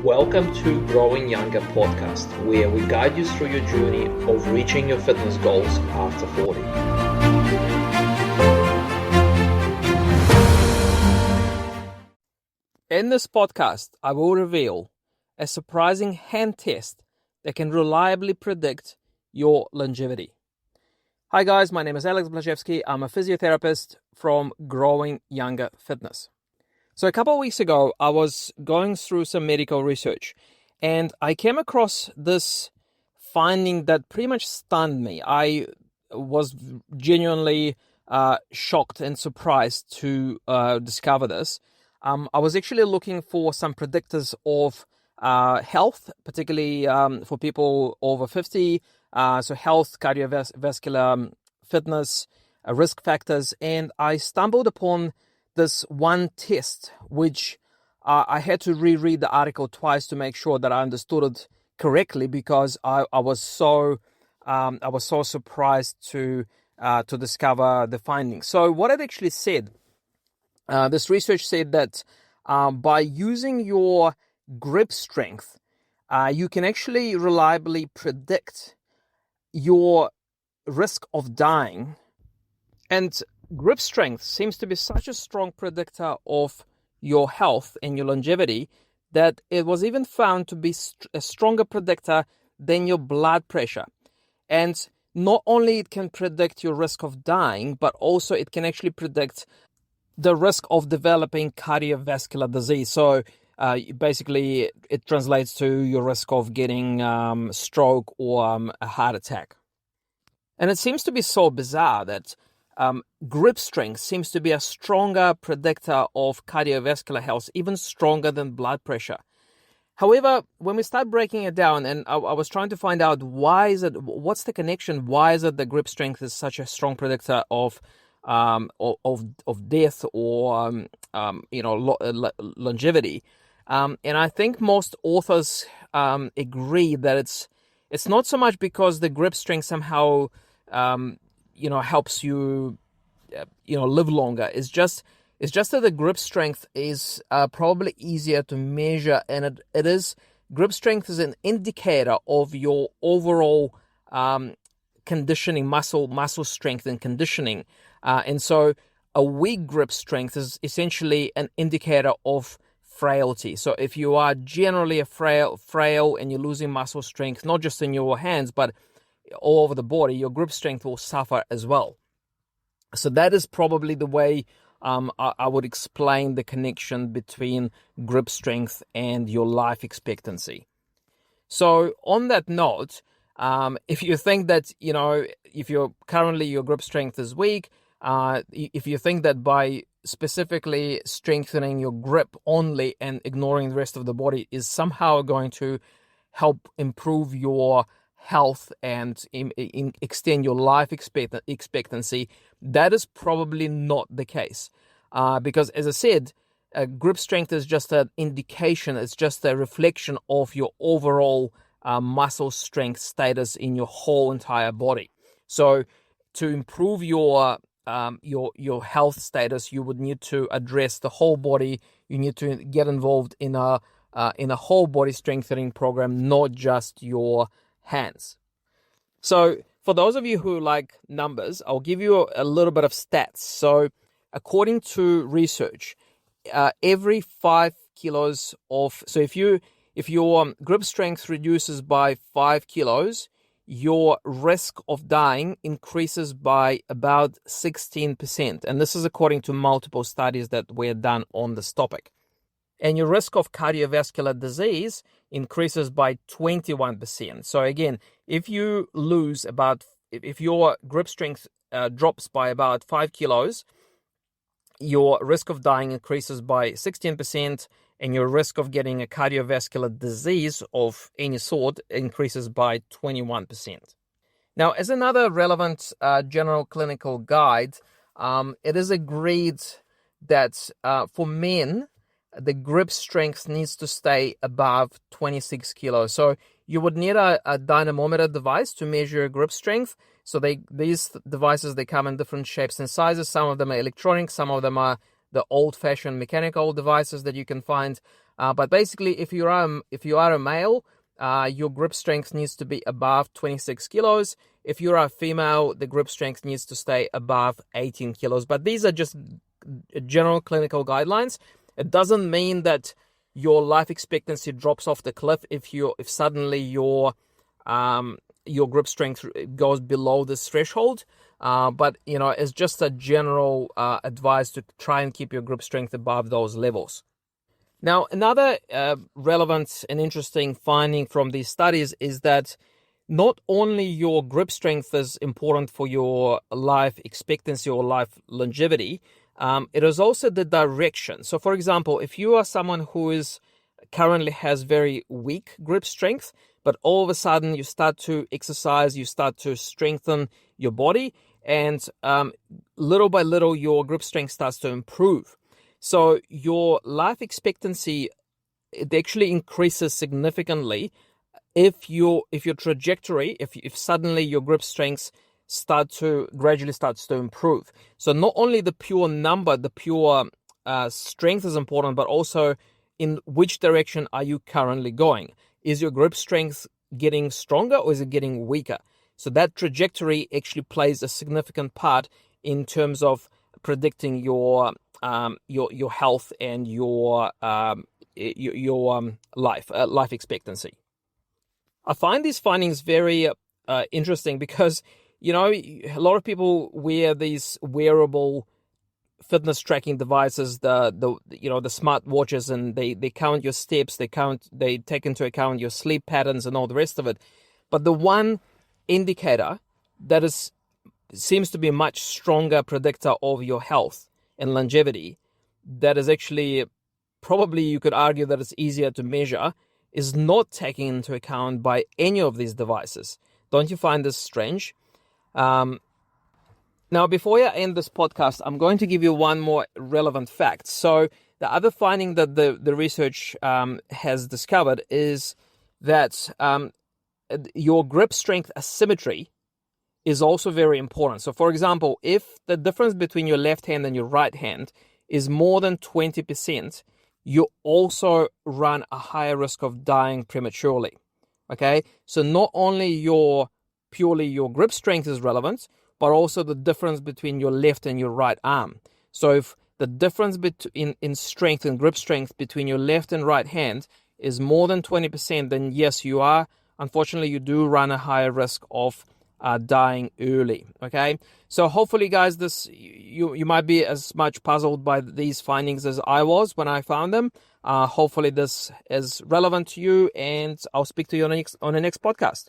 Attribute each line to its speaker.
Speaker 1: Welcome to Growing Younger podcast, where we guide you through your journey of reaching your fitness goals after 40.
Speaker 2: In this podcast, I will reveal a surprising hand test that can reliably predict your longevity. Hi guys, my name is Alex Blazewski. I'm a physiotherapist from Growing Younger Fitness. So a couple of weeks ago, I was going through some medical research and I came across this finding that pretty much stunned me. I was genuinely shocked and surprised to discover this. I was actually looking for some predictors of health, particularly for people over 50, so health, cardiovascular, fitness, risk factors, and I stumbled upon this one test, which I had to reread the article twice to make sure that I understood it correctly, because I was so surprised to discover the findings. So what it actually said, this research said that by using your grip strength, you can actually reliably predict your risk of dying. And grip strength seems to be such a strong predictor of your health and your longevity that it was even found to be a stronger predictor than your blood pressure. And not only it can predict your risk of dying, but also it can actually predict the risk of developing cardiovascular disease. So basically it translates to your risk of getting stroke or a heart attack. And it seems to be so bizarre that grip strength seems to be a stronger predictor of cardiovascular health, even stronger than blood pressure. However, when we start breaking it down, and I was trying to find out what's the connection? Why is it that grip strength is such a strong predictor of death or longevity? And I think most authors agree that it's not so much because the grip strength somehow helps you live longer. It's just that the grip strength is probably easier to measure, and grip strength is an indicator of your overall conditioning, muscle strength and conditioning. And so a weak grip strength is essentially an indicator of frailty. So if you are generally frail and you're losing muscle strength, not just in your hands, but all over the body, your grip strength will suffer as well. So that is probably the way I would explain the connection between grip strength and your life expectancy. So on that note, if you think that, if your grip strength is weak, if you think that by specifically strengthening your grip only and ignoring the rest of the body is somehow going to help improve your health and extend your life expectancy, that is probably not the case. Because as I said, grip strength is just an indication, it's just a reflection of your overall muscle strength status in your whole entire body. So to improve your health status, you would need to address the whole body. You need to get involved in a whole body strengthening program, not just your hands. So for those of you who like numbers, I'll give you a little bit of stats. So according to research, every 5 kilos so if your grip strength reduces by 5 kilos, your risk of dying increases by about 16%. And this is according to multiple studies that were done on this topic. And your risk of cardiovascular disease increases by 21%. So again, if your grip strength drops by about 5 kilos, your risk of dying increases by 16%, and your risk of getting a cardiovascular disease of any sort increases by 21%. Now, as another relevant general clinical guide, it is agreed that for men, the grip strength needs to stay above 26 kilos. So you would need a dynamometer device to measure your grip strength. So these devices, they come in different shapes and sizes. Some of them are electronic, some of them are the old-fashioned mechanical devices that you can find. But basically, if you are a male, your grip strength needs to be above 26 kilos. If you're a female, the grip strength needs to stay above 18 kilos. But these are just general clinical guidelines. It doesn't mean that your life expectancy drops off the cliff if suddenly your grip strength goes below this threshold. But it's just a general advice to try and keep your grip strength above those levels. Now, another relevant and interesting finding from these studies is that not only your grip strength is important for your life expectancy or life longevity, it is also the direction. So, for example, if you are someone who currently has very weak grip strength, but all of a sudden you start to exercise, you start to strengthen your body, and little by little your grip strength starts to improve. So your life expectancy, it actually increases significantly if your trajectory, if suddenly your grip strength gradually starts to improve. So not only the pure number, the pure strength is important, but also in which direction are you currently going? Is your grip strength getting stronger or is it getting weaker? So that trajectory actually plays a significant part in terms of predicting your health and your life expectancy. I find these findings very interesting because a lot of people wear these wearable fitness tracking devices, the smart watches, and they count your steps, they take into account your sleep patterns and all the rest of it. But the one indicator that seems to be a much stronger predictor of your health and longevity, that is actually probably, you could argue that it's easier to measure, is not taken into account by any of these devices. Don't you find this strange? Now, before I end this podcast, I'm going to give you one more relevant fact. So the other finding that the research has discovered is that your grip strength asymmetry is also very important. So, for example, if the difference between your left hand and your right hand is more than 20%, you also run a higher risk of dying prematurely. Okay? So not only purely your grip strength is relevant, but also the difference between your left and your right arm. So if the difference in strength and grip strength between your left and right hand is more than 20%, then yes, unfortunately, you do run a higher risk of dying early. Okay, so hopefully, guys, you might be as much puzzled by these findings as I was when I found them. Hopefully, this is relevant to you, and I'll speak to you on the next podcast.